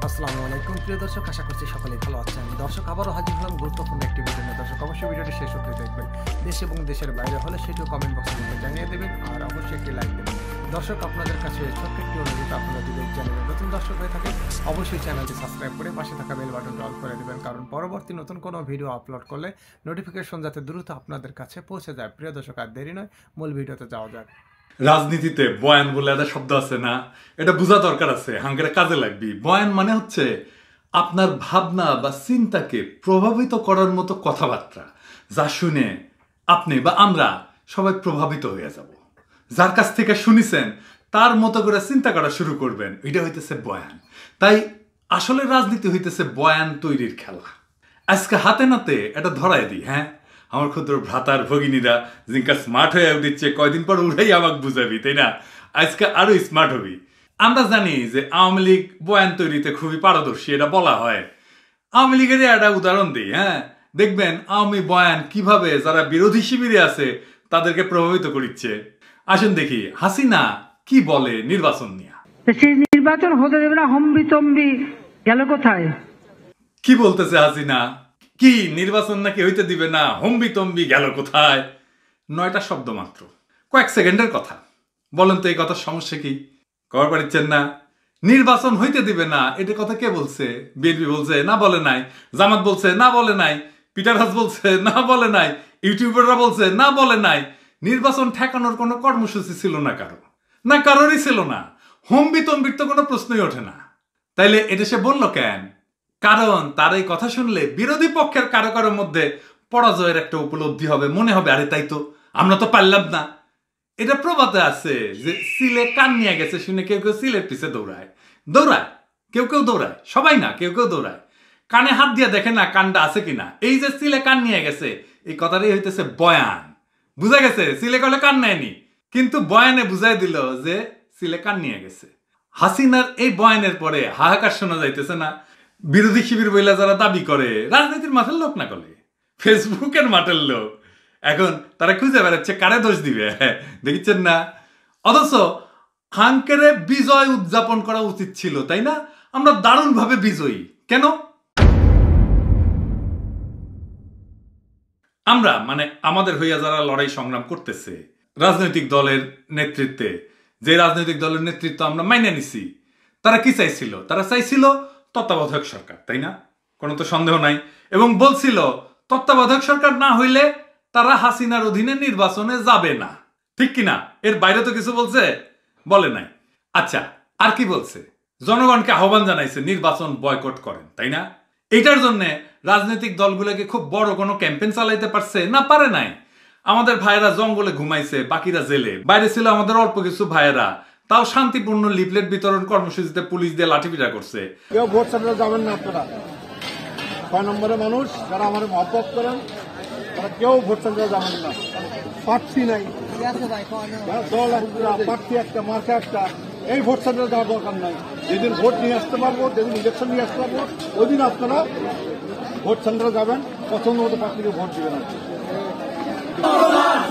আসসালামু আলাইকুম প্রিয় দর্শক, আশা করছি সকলেই ভালো আছেন। দর্শক, আবারও হাজির হলাম গুরুত্বপূর্ণ একটি ভিডিও নিয়ে। দর্শক, অবশ্যই ভিডিওটি শেষ অবধি দেখবেন। দেশ এবং দেশের বাইরে হলে সেটিও কমেন্ট বক্সে লিখে জানিয়ে দেবেন, আর অবশ্যই একটি লাইক দেবেন। দর্শক, আপনাদের কাছে ছোট্ট একটি অনুরোধ, আপনারা যদি চ্যানেলে নতুন দর্শক হয়ে থাকে অবশ্যই চ্যানেলটি সাবস্ক্রাইব করে পাশে থাকা বেল বাটনটি অন করে দেবেন, কারণ পরবর্তী নতুন কোনো ভিডিও আপলোড করলে নোটিফিকেশন যাতে দ্রুত আপনাদের কাছে পৌঁছে যায়। প্রিয় দর্শক, আর দেরি নয়, মূল ভিডিওতে যাওয়া যাক। রাজনীতিতে বয়ান বলে একটা শব্দ আছে না, এটা বোঝা দরকার আছে, হাঙ্গের কাজে লাগবে। বয়ান মানে হচ্ছে আপনার ভাবনা বা চিন্তাকে প্রভাবিত করার মতো কথাবার্তা, যা শুনে আপনি বা আমরা সবাই প্রভাবিত হয়ে যাব। যার কাছ থেকে শুনেছেন তার মতো করে চিন্তা করা শুরু করবেন, এটা হইতেছে বয়ান। তাই আসলে রাজনীতি হইতেছে বয়ান তৈরির খেলা। আজকে হাতে নাতে এটা ধরাই দিই। হ্যাঁ, আমার ক্ষুদ্র ভ্রাতার ভগিনীরা জিঙ্কা স্মার্ট হয়ে দিচ্ছে, কয়দিন পর উঠাই আমাকে বুঝাবি, তাই না? আজকে আরো স্মার্ট হবি। আমরা জানি যে আওয়ামী লীগ বয়ান তৈরিতে খুবই পারদর্শী, এটা বলা হয়। আওয়ামী লীগের একটা উদাহরণ দিই। হ্যাঁ, দেখবেন আওয়ামী বয়ান কিভাবে যারা বিরোধী শিবিরে আছে তাদেরকে প্রভাবিত করছে। আসেন দেখি হাসিনা কি বলে নির্বাচন নিয়ে। সেই নির্বাচন হতে দেবে না, হম্বি তম্বি গেল কোথায়? কি বলতেছে হাসিনা? কি নির্বাচন নাকি হইতে দিবে না, হম্বি তম্বি গেল কোথায়? 9টা শব্দ মাত্র, কয়েক সেকেন্ডের কথা। বলেন তো এই কথার সমস্যা কি? কবার পারিচ্ছেন না? নির্বাচন হইতে দিবে না, এটা কথা কে বলছে? বিএনপি বলছে না, বলে নাই। জামাত বলছে না, বলে নাই। পিটার হাস বলছে না, বলে নাই। ইউটিউবাররা বলছে না, বলে নাই। নির্বাচন ঠেকানোর কোনো কর্মসূচি ছিল না কারো, না কারোরই ছিল না। হম্বি তম্বির তো কোনো প্রশ্নই ওঠে না। তাইলে এটা সে বললো কেন? কারণ তার এই কথা শুনলে বিরোধী পক্ষের কারো কারোর মধ্যে পরাজয়ের একটা উপলব্ধি হবে, মনে হবে আরে তাই তো, আমরা তো পারলাম না। এটা প্রবাদে আছে যে সিলে কান নিয়ে গেছে শুনে কেউ কেউ সিলের পিছে দৌড়ায়। কেউ কেউ দৌড়ায়, সবাই না, কেউ কেউ দৌড়ায়। কানে হাত দিয়ে দেখে না কানটা আছে কিনা। এই যে সিলে কান নিয়ে গেছে, এই কথাটাই হইতেছে বয়ান। বুঝা গেছে? সিলে কলে কান নেয়নি, কিন্তু বয়ানে বুঝাই দিল যে সিলে কান নিয়ে গেছে। হাসিনার এই বয়ানের পরে হাহাকার শোনা যাইতেছে না? বিরোধী শিবির বইলা যারা দাবি করে রাজনীতির মাঠের লোক না করলে ফেসবুকের মাঠের লোক, এখন তারা খুঁজে বেড়াচ্ছে কারে দোষ দিবে। দেখছেন না? অথচ হাঙ্কেরে বিজয় উদযাপন করা উচিত ছিল, তাই না? আমরা দারুণভাবে বিজয়ী। কেন? আমরা মানে আমাদের হইয়া যারা লড়াই সংগ্রাম করতেছে রাজনৈতিক দলের নেতৃত্বে, যে রাজনৈতিক দলের নেতৃত্ব আমরা মাইনে নিছি, তারা কি চাইছিল? তারা চাইছিল তত্ত্বাবধায়ক সরকার, তাই না? কোনো তো সন্দেহ নাই। এবং বলছিল তত্ত্বাবধায়ক সরকার না হইলে তারা হাসিনার অধীনে নির্বাচনে যাবে না, ঠিক কিনা? এর বাইরে তো কিছু বলছে? বলে নাই। আচ্ছা, আর কি বলছে? জনগণকে আহ্বান জানাইছে নির্বাচন বয়কট করেন, তাই না? এটার জন্য রাজনৈতিক দলগুলোকে খুব বড় কোনো ক্যাম্পেইন চালাইতে পারছে না? পারে নাই। আমাদের ভাইয়েরা জঙ্গলে ঘুমাইছে, বাকিরা জেলে। বাইরে ছিল আমাদের অল্প কিছু ভাইয়েরা, তাও শান্তিপূর্ণ লিফলেট বিতরণ কর্মসূচিতে পুলিশ দিয়ে লাঠিপিটা করছে। কেউ ভোট সেন্টারে যাবেন না আপনারা। 6 নম্বরের মানুষ যারা আমাদের মহব্বত করেন তারা কেউ ভোট সেন্টারে যাবেন না। প্রার্থী নাই, দল একটা, প্রার্থী একটা, মার্কা একটা, এই ভোট সেন্টারে যাওয়ার দরকার নাই। যেদিন ভোট নিয়ে আসতে পারবো, যেদিন ইলেকশন নিয়ে আসতে পারবো, ওই দিন আপনারা ভোট সেন্টারে যাবেন, পছন্দ মতো প্রার্থীকে ভোট দিবেন।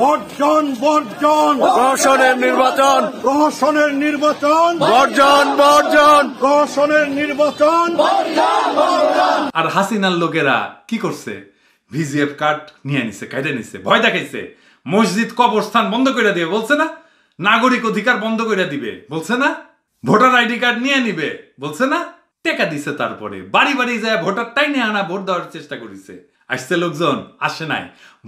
বর্জন বর্জন, প্রহসনের নির্বাচন, প্রহসনের নির্বাচন, বর্জন বর্জন, প্রহসনের নির্বাচন। আর হাসিনার লোকেরা কি করছে? ভিজিএফ কার্ড নিয়ে নিছে, কাইটে নিছে, ভয় দেখাইছে। মসজিদ কবরস্থান বন্ধ করে দিবে বলছে না? নাগরিক অধিকার বন্ধ করে দিবে বলছে না? ভোটার আইডি কার্ড নিয়ে নিবে বলছে না? টেকা দিছে, তারপরে বাড়ি বাড়ি যায় ভোটার টাইনে আনা, ভোট দেওয়ার চেষ্টা করেছে। আসছে লোকজন? আসে নাই।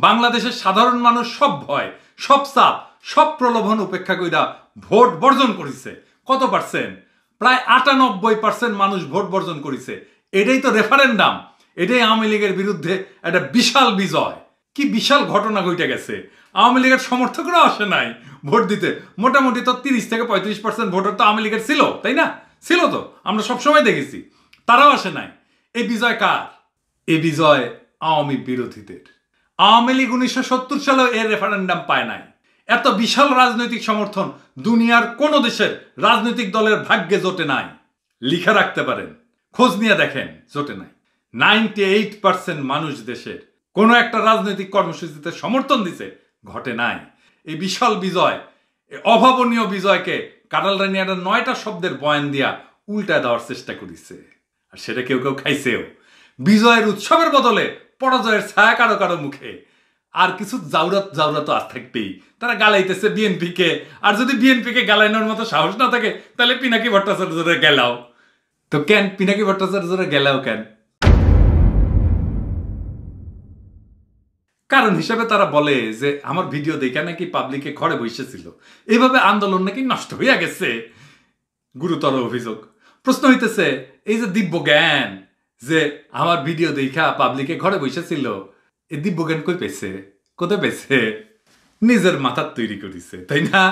বাংলাদেশের সাধারণ মানুষ সব ভয়, সব চাপ, সব প্রলোভন উপেক্ষা কইরা ভোট বর্জন করেছে। কত পার্সেন্ট? প্রায় 98% মানুষ ভোট বর্জন করেছে। এটাই তো রেফারেন্ডাম, এটাই আওয়ামী লীগের বিরুদ্ধে একটা বিশাল বিজয়। কি বিশাল ঘটনা ঘটে গেছে। আওয়ামী লীগের সমর্থকরা আসে নাই ভোট দিতে। মোটামুটি তো 30 থেকে 35% ভোটার তো আওয়ামী লীগের ছিল, তাই না? ছিল তো, আমরা সবসময় দেখেছি। তারাও আসে নাই। এই বিজয় কার? এই বিজয় আওয়ামী বিরোধীদের। আওয়ামী লীগ 1970 সালেও এর রেফারেন্ডাম পায় নাই। এত বিশাল রাজনৈতিক সমর্থন দুনিয়ার কোন দেশের রাজনৈতিক দলের ভাগ্যে জোটে নাই। লিখে রাখতে পারেন, খোঁজ নিয়ে দেখেন, জোটে নাই। 98% মানুষ দেশের কোন একটা রাজনৈতিক কর্মসূচিতে সমর্থন দিছে, ঘটে নাই। এই বিশাল বিজয়, অভাবনীয় বিজয়কে কাটাল রানী একটা 9টা শব্দের বয়ান দিয়া উল্টা দেওয়ার চেষ্টা করেছে, আর সেটা কেউ কেউ খাইছেও। বিজয়ের উৎসবের বদলে পরাজয়ের ছায়া কারো কারো মুখে। আর কিছু জাউরা তো আজ থাকবেই, তারা গালাইতেছে বিএনপিকে। আর যদি বিএনপিকে গালাইনোর মতো সাহস না থাকে, তাহলে পিনাকি ভট্টাচার্যরে গেলাও তো কেন? পিনাকি ভট্টাচার্যরে গেলাও কেন? কারণ হিসাবে তারা বলে যে আমার ভিডিও দেখে নাকি পাবলিকে ঘরে বসেছিল, এইভাবে আন্দোলন নাকি নষ্ট হইয়া গেছে। গুরুতর অভিযোগ। প্রশ্ন হইতেছে, এই যে দিব্য জ্ঞান যে আমার ভিডিও দেখা পাবলিকে ঘরে বসেছিল, এই দিব্য জ্ঞান কই পেয়েছে? কোথায় পেয়েছে? নিজের মাথার তৈরি করেছে, তাই না?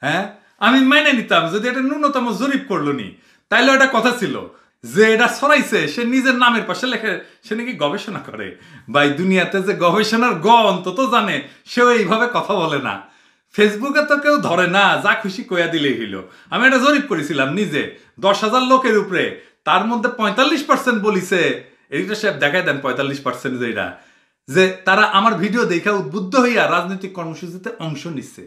হ্যাঁ, আমি মাইনে নিতাম যদি এটা ন্যূনতম জরিপ করলো নি, তাইলে এটা কথা ছিল যে এটা ছড়াইছে সে নিজের নামের পাশে লেখে, সে নাকি গবেষণা করে। ভাই, দুনিয়াতে যে গবেষণার অন্তত জানে, সেও এইভাবে কথা বলে না। ফেসবুকে তো কেউ ধরে না, যা খুশি কইয়া দিলেই হইল। আমি এটা জরিপ করেছিলাম নিজে, 10,000 লোকের উপরে, তার মধ্যে 45% বলিছে, এইটা সাহেব দেখাই দেন 45% যেটা, যে তারা আমার ভিডিও দেখা উদ্বুদ্ধ হইয়া রাজনৈতিক কর্মসূচিতে অংশ নিচ্ছে।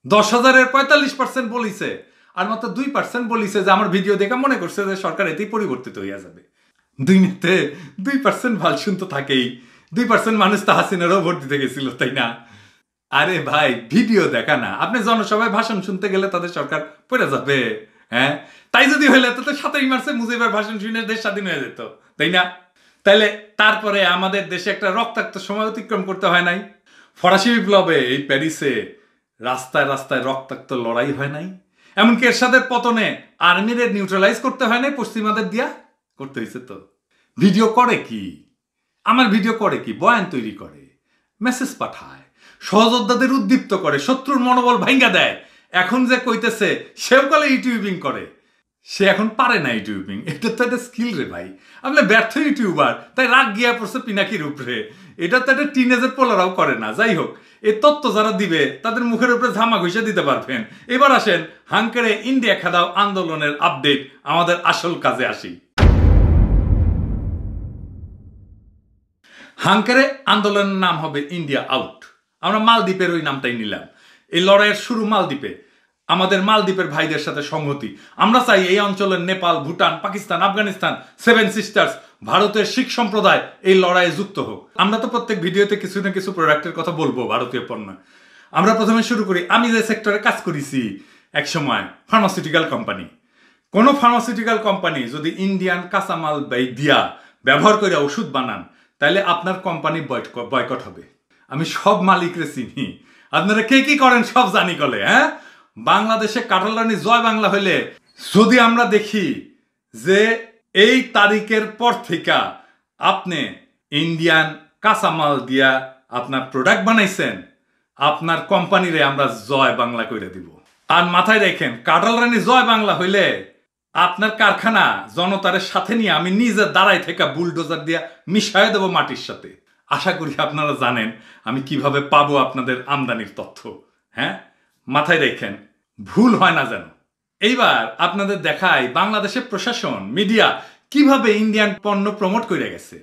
10,000-এর 45% বলিছে, আর মাত্র 2% বলিছে যে আমার ভিডিও দেখে মনে করছে যে সরকার এতেই পরিবর্তিত হইয়া যাবে। দুনিয়াতে 2% ভালসুন তো থাকেই। 2% মানুষ তো হাসিনারও ভোট দিতে গেছিল, তাই না? আরে ভাই, ভিডিও দেখা না, আপনি জনসভায় ভাষণ শুনতে গেলে তাদের সরকার পড়ে যাবে। হ্যাঁ, তাই যদি হইলে তো 7ই মার্চে মুজিবের ভাষণ শুনে দেশ স্বাধীন হয়ে যেত, তাই না? তাইলে তারপরে আমাদের দেশে একটা রক্তাক্ত সময় অতিক্রম করতে হয় নাই? ফরাসি বিপ্লবে এই প্যারিসে রাস্তায় রাস্তায় রক্তাক্ত লড়াই হয় নাই? এমনকি এরশাদের পতনে আর্মিদের নিউট্রালাইজ করতে হয় নাই পশ্চিমাদের দিয়া? করতে হয়েছে তো। ভিডিও করে কি? আমার ভিডিও করে কি? বয়ান তৈরি করে, মেসেজ পাঠায়, সহযোদ্ধাদের উদ্দীপ্ত করে, শত্রুর মনোবল ভাঙ্গা দেয়। এখন যে কইতেছে সেও কালে ইউটিউবিং করে, সে এখন পারে না ইউটিউবিং। এটা তো একটা স্কিল রে ভাই। আপনি ব্যর্থ ইউটিউবার, তাই রাগ গিয়া পড়ছে পিনাকির উপরে। এটা তো একটা টিনেজের পোলারাও করে না। যাই হোক, এই তত্ত্ব যারা দিবে তাদের মুখের উপরে ঝামা ঘষে দিতে পারবেন। এবার আসেন হাঙ্কেরে ইন্ডিয়া খেদাও আন্দোলনের আপডেট, আমাদের আসল কাজে আসি। হাঙ্কেরে আন্দোলনের নাম হবে ইন্ডিয়া আউট। আমরা মালদ্বীপের ওই নামটাই নিলাম। এই লড়াইয়ের শুরু মালদ্বীপে, আমাদের মালদ্বীপের ভাইদের সাথে সংহতি। আমরা চাই এই অঞ্চলের নেপাল, ভুটান, পাকিস্তান, আফগানিস্তান, 7 সিস্টার্স, ভারতের শিখ সম্প্রদায় এই লড়াইয়ে যুক্ত হোক। আমরা তো প্রত্যেক ভিডিওতে কিছু না কিছু প্রোডাক্টের কথা বলবো, ভারতীয় পণ্য। আমরা প্রথমে শুরু করি, আমি যে সেক্টরে কাজ করেছি এক সময়, ফার্মাসিউটিক্যাল কোম্পানি। কোনো ফার্মাসিউটিক্যাল কোম্পানি যদি ইন্ডিয়ান কাঁচামাল দিয়া ব্যবহার করে ওষুধ বানান, তাহলে আপনার কোম্পানি বয়কট হবে। আমি সব মালিকরে চিনি, আপনারা কে কি করেন সব জানি কলে। হ্যাঁ, বাংলাদেশে কাঁঠাল রানী জয় বাংলা হইলে যদি আমরা দেখি যে এই তারিখের পর থেকে আপনি ইন্ডিয়ান কাঁচামাল দিয়া আপনার প্রোডাক্ট বানাইছেন, আপনার কোম্পানিরে আমরা জয় বাংলা করে দিব। আর মাথায় রাখেন, কাঁঠাল রানী জয় বাংলা হইলে আপনার কারখানা জনতারের সাথে নিয়ে আমি নিজে দাঁড়াই থেকে বুলডোজার দিয়া মিশাই দেবো মাটির সাথে। আশা করি আপনারা জানেন আমি কিভাবে পাবো আপনাদের আমদানির তথ্য। হ্যাঁ, মাথায় রেখেন, ভুল হয় না যেন। এইবার আপনাদের দেখাই বাংলাদেশের প্রশাসন, মিডিয়া কিভাবে ইন্ডিয়ান পণ্য প্রমোট করে গেছে।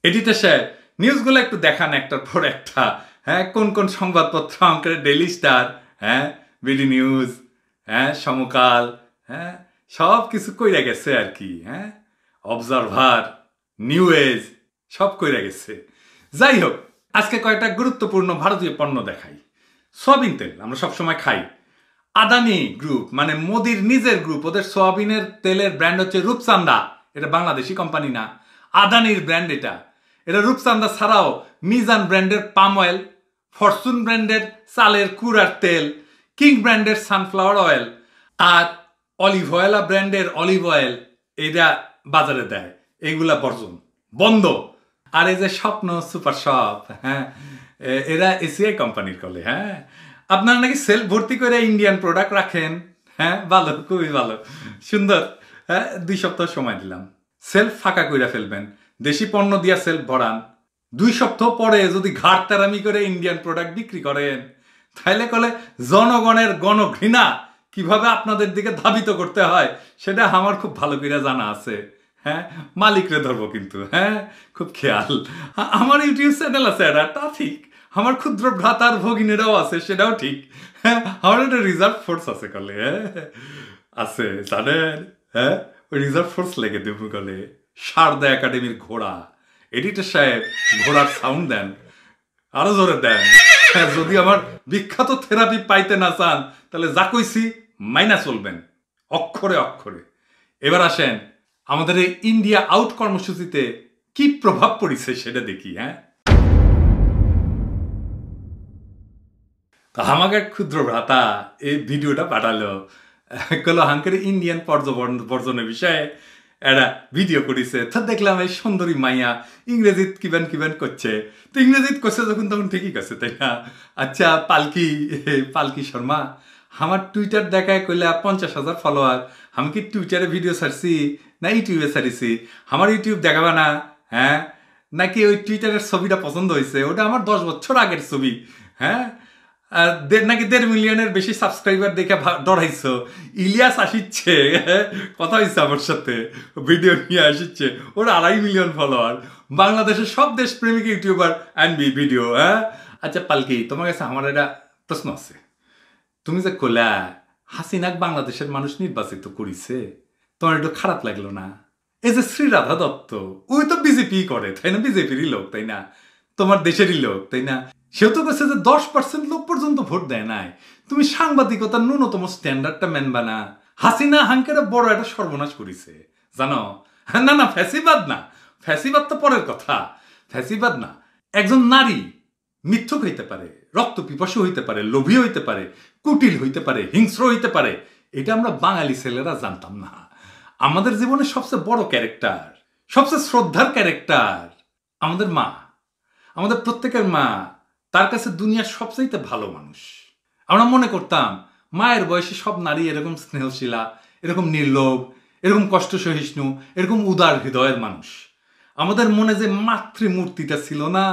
এডিটর সাহেব, নিউজগুলো একটু দেখান একটার পর একটা। হ্যাঁ, কোন কোন সংবাদপত্র আমাদের? ডেইলি স্টার, হ্যাঁ, বিডি নিউজ, হ্যাঁ, সমকাল, হ্যাঁ, সব কিছু কইরা গেছে আর কি। হ্যাঁ, অবজারভার, নিউ এজ, সব কইরা গেছে। যাই হোক, আজকে কয়েকটা গুরুত্বপূর্ণ ভারতীয় পণ্য দেখাই। সয়াবিন তেল আমরা সবসময় খাই। আদানি গ্রুপ মানে মোদির নিজের গ্রুপ, ওদের সয়াবিনের তেলের ব্র্যান্ড হচ্ছে রূপচান্দা। এটা বাংলাদেশি কোম্পানি না, আদানির ব্র্যান্ড এটা। এটা রূপচান্দা ছাড়াও মিজান ব্র্যান্ডের পাম অয়েল, ফরচুন ব্র্যান্ডের চালের কুড়ার তেল, কিং ব্র্যান্ডের সানফ্লাওয়ার অয়েল আর অলিভ অয়েলা ব্র্যান্ডের অলিভ অয়েল এটা বাজারে দেয়। এইগুলা বর্জন, বন্ধ। আর এই যে স্বপ্ন সুপার শপ, হ্যাঁ, এরা এসিআই কোম্পানির কলে। হ্যাঁ, আপনারা নাকি সেলফ ভর্তি করে ইন্ডিয়ান প্রোডাক্ট রাখেন। হ্যাঁ, ভালো, খুবই ভালো, সুন্দর। হ্যাঁ, 2 সপ্তাহ সময় দিলাম, সেলফ ফাঁকা করে ফেলবেন। দেশি পণ্য দিয়া সেলফ ভরান। 2 সপ্তাহ পরে যদি ঘাট তারামি করে ইন্ডিয়ান প্রোডাক্ট বিক্রি করেন, তাহলে কলে জনগণের গণঘৃণা কিভাবে আপনাদের দিকে ধাবিত করতে হয় সেটা আমার খুব ভালো করে জানা আছে। হ্যাঁ, মালিকরে ধরবো কিন্তু। হ্যাঁ, খুব খেয়াল। আমার ইউটিউব চ্যানেল আছে, এটা ঠিক। আমার ক্ষুদ্র ভ্রাতার ভগিনীরাও আছে, সেটাও ঠিক। হ্যাঁ, আমার একটা রিজার্ভ ফোর্স আছে কলে। হ্যাঁ, আছে জানেন। হ্যাঁ, রিজার্ভ ফোর্স লেগে দেবো গলে। শারদা একাডেমির ঘোড়া এডিটর সাহেব, ঘোড়ার সাউন্ড দেন, আরো জোরে দেন। যদি আমার বিখ্যাত থেরাপি পাইতে না চান তাহলে যা কইছি মাইনা চলবেন অক্ষরে অক্ষরে। এবার আসেন আমাদের এই ইন্ডিয়া আউট কর্মসূচিতে কি প্রভাব পড়েছে সেটা দেখি। হ্যাঁ, আমাকে এক ক্ষুদ্র ভ্রাতা এই ভিডিওটা পাঠালো, কলো হাঙ্কের ইন্ডিয়ান বর্জনের বিষয়ে একটা ভিডিও করেছে। তো দেখলাম এই সুন্দরী মাইয়া ইংরেজিত কিবেন কিবেন করছে। তো ইংরেজিত করছে যখন তখন ঠিকই করছে, তাই না? আচ্ছা পালকি শর্মা, আমার টুইটার দেখায় কইলা 50,000 ফলোয়ার, আমি কি টুইটারে ভিডিও ছাড়ছি না ইউটিউবে ছাড়িছি? আমার ইউটিউব দেখাবা না? হ্যাঁ, নাকি ওই টুইটারের ছবিটা পছন্দ হয়েছে? ওটা আমার 10 বছর আগের ছবি। হ্যাঁ, নাকি 1.5 মিলিয়নের বেশি সাবস্ক্রাইবার দেখে ডরাইছো? ইলিয়াস আসিচ্ছে, কথা হয়েছে আমার সাথে, ভিডিও নিয়ে আসিচ্ছে, ওর 2.5 মিলিয়ন ফলোয়ার। বাংলাদেশের সব দেশপ্রেমিক ইউটিউবার আনবি ভিডিও। হ্যাঁ, আচ্ছা পালকি, তোমার কাছে আমার একটা প্রশ্ন আছে। তুমি যে কইলা হাসিনাক বাংলাদেশের মানুষ নির্বাচিত করিছে, তোমার একটু খারাপ লাগলো না? এই যে শ্রীরাধা দত্ত, ওই তো বিজেপি করে, তাই না? বিজেপিরই লোক, তাই না? তোমার দেশেরই লোক, তাই না? সেও তো কাছে যে 10% লোক পর্যন্ত ভোট দেয় নাই। তুমি সাংবাদিকতার ন্যূনতম স্ট্যান্ডার্ডটা মেনবা না? হাসিনা হাঙ্কেরা বড় একটা সর্বনাশ করেছে, জানো? না না, ফ্যাসিবাদ না, ফ্যাসিবাদ তো পরের কথা। ফ্যাসিবাদ না, একজন নারী মিথ্যুক হইতে পারে, রক্ত পিপাসু হইতে পারে, লোভী হইতে পারে, কুটিল হইতে পারে, হিংস্র হইতে পারে, এটা আমরা বাঙালি ছেলেরা জানতাম না। আমাদের জীবনের সবচেয়ে বড় ক্যারেক্টার, সবচেয়ে শ্রদ্ধার ক্যারেক্টার আমাদের মা, আমাদের প্রত্যেকের মা। তার কাছে দুনিয়ার সবচাইতে ভালো মানুষ। আমরা মনে করতাম মায়ের বয়সে সব নারী এরকম স্নেহশীলা, এরকম নির্লোভ, এরকম কষ্ট সহিষ্ণু, এরকম উদার হৃদয়ের মানুষ। আমাদের মনে যে মাতৃমূর্তিটা ছিল না,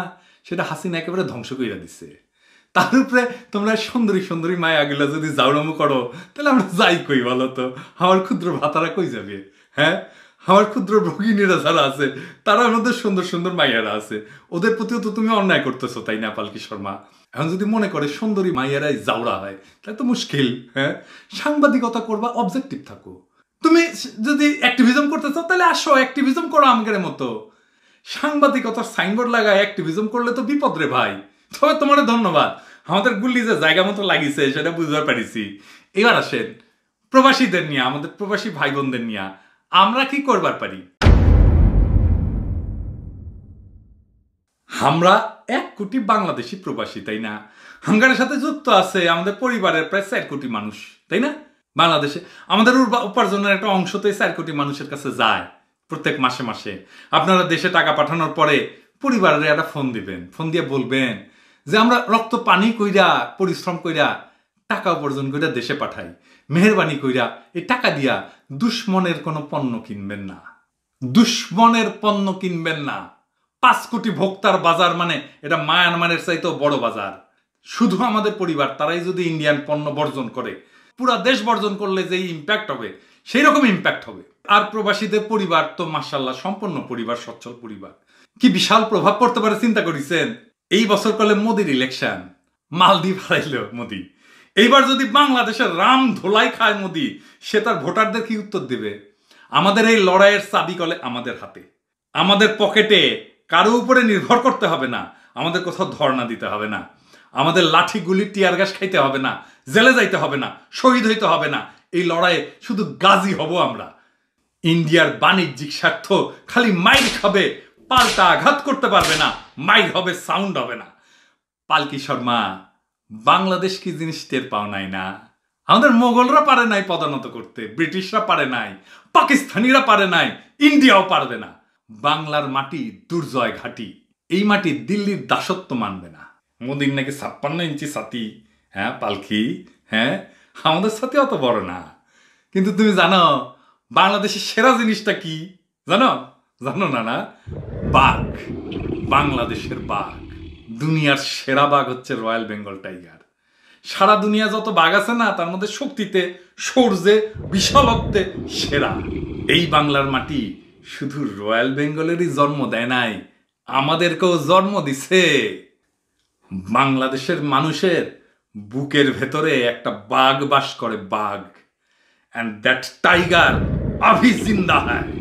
সেটা হাসিনা একেবারে ধ্বংস করে দিচ্ছে। তার উপরে তোমরা সুন্দরী সুন্দরী মায়াগুলা যদি জাউরামু করো, তাহলে আমরা যাই কই বলো তো? আমার ক্ষুদ্র ভাতারা কই যাবে? হ্যাঁ, আমার ক্ষুদ্র ভগিনীরা যারা আছে, তারা আমাদের সুন্দর সুন্দর মাইয়ারা আছে, ওদের প্রতিও তো তুমি অন্যায় করতেছো, তাই না পালকি শর্মা? এখন যদি মনে করে সুন্দরী মাইয়ারাই জাউরা হয়, তাহলে তো মুশকিল। হ্যাঁ, সাংবাদিকতা করবা, অবজেক্টিভ থাকো। তুমি যদি অ্যাক্টিভিজম করতে চাও তাহলে আসো, অ্যাক্টিভিজম করো আমাদের মতো। সাংবাদিকতার সাইনবোর্ড লাগায় অ্যাক্টিভিজম করলে তো বিপদ রে ভাই। তবে তোমার ধন্যবাদ, আমাদের গুল্লি যে জায়গা মতো লাগিছে সেটা বুঝতে পারিছি। এবার আসেন প্রবাসীদের নিয়ে, আমাদের প্রবাসী ভাই বোনদের নিয়ে আমরা কি করবার পারি? আমরা 1 কোটি বাংলাদেশি প্রবাসী, তাই না? হাঙ্গারের সাথে যুক্ত আছে আমাদের পরিবারের প্রায় 4 কোটি মানুষ, তাই না? বাংলাদেশে আমাদের উপার্জনের একটা অংশ তো 4 কোটি মানুষের কাছে যায় প্রত্যেক মাসে মাসে। আপনারা দেশে টাকা পাঠানোর পরে পরিবারের একটা ফোন দিবেন, ফোন দিয়ে বলবেন যে আমরা রক্ত পানি কইরা, পরিশ্রম কইরা, টাকা উপার্জন কইরা দেশে পাঠাই, মেহেরবানি কইরা এই টাকা দিয়া দুশ্মনের কোনো পণ্য কিনবেন না, দুশ্মনের পণ্য কিনবেন না। 5 কোটি ভোক্তার বাজার মানে এটা মায়ানমারের চাইতেও বড় বাজার। শুধু আমাদের পরিবার, তারাই যদি ইন্ডিয়ান পণ্য বর্জন করে, পুরা দেশ বর্জন করলে যে ইম্প্যাক্ট হবে সেই রকম ইম্প্যাক্ট হবে। আর প্রবাসীদের পরিবার তো মাশাআল্লাহ সম্পন্ন পরিবার, সচ্ছল পরিবার। কি বিশাল প্রভাব পড়তে পারে চিন্তা করেছেন? এই বছর কালে মোদির ইলেকশন, মালদ্বীপ হারাইল মোদি। এইবার যদি বাংলাদেশের রাম ধোলাই খায় মোদি, সে তার ভোটারদের কি উত্তর দেবে? আমাদের এই লড়াইয়ের চাবি কলে আমাদের হাতে, আমাদের পকেটে। কারো উপরে নির্ভর করতে হবে না, আমাদের কোথাও ধর্ণা দিতে হবে না, আমাদের লাঠি গুলি টিয়ার গ্যাস খাইতে হবে না, জেলে যাইতে হবে না, শহীদ হইতে হবে না। এই লড়াইয়ে শুধু গাজী হব আমরা। ইন্ডিয়ার বাণিজ্যিক স্বার্থ খালি মাইর খাবে, পাল্টা আঘাত করতে পারবে না, মাইর হবে, সাউন্ড হবে না। পালকি শর্মা, বাংলাদেশ কি জিনিস টের পাও নাই না? আমাদের মোগলরা পারে নাই পদানত করতে, ব্রিটিশরা পারে নাই, পাকিস্তানিরা পারে নাই, ইন্ডিয়াও পারবে না। বাংলার মাটি দুর্জয় ঘাটি, এই মাটি দিল্লির দাসত্ব মানবে না। মোদির নাকি 56 ইঞ্চি ছাতি। হ্যাঁ পালকি, হ্যাঁ আমাদের সাথে অত বড় না। কিন্তু তুমি জানো বাংলাদেশের সেরা জিনিসটা কি? জানো? জানো না? না, বাঘ। বাংলাদেশের বাঘ, দুনিয়ার সেরা বাঘ হচ্ছে রয়্যাল বেঙ্গল টাইগার। সারা দুনিয়া যত বাঘ আছে না, তার মধ্যে শক্তিতে, শৌর্যে, বিশালত্বে সেরা। এই বাংলার মাটি শুধু রয়্যাল বেঙ্গলেরই জন্ম দেয় নাই, আমাদেরকেও জন্ম দিছে। বাংলাদেশের মানুষের বুকের ভেতরে একটা বাঘ বাস করে, বাঘ। অ্যান্ড দ্যাট টাইগার अभी जिंदा है।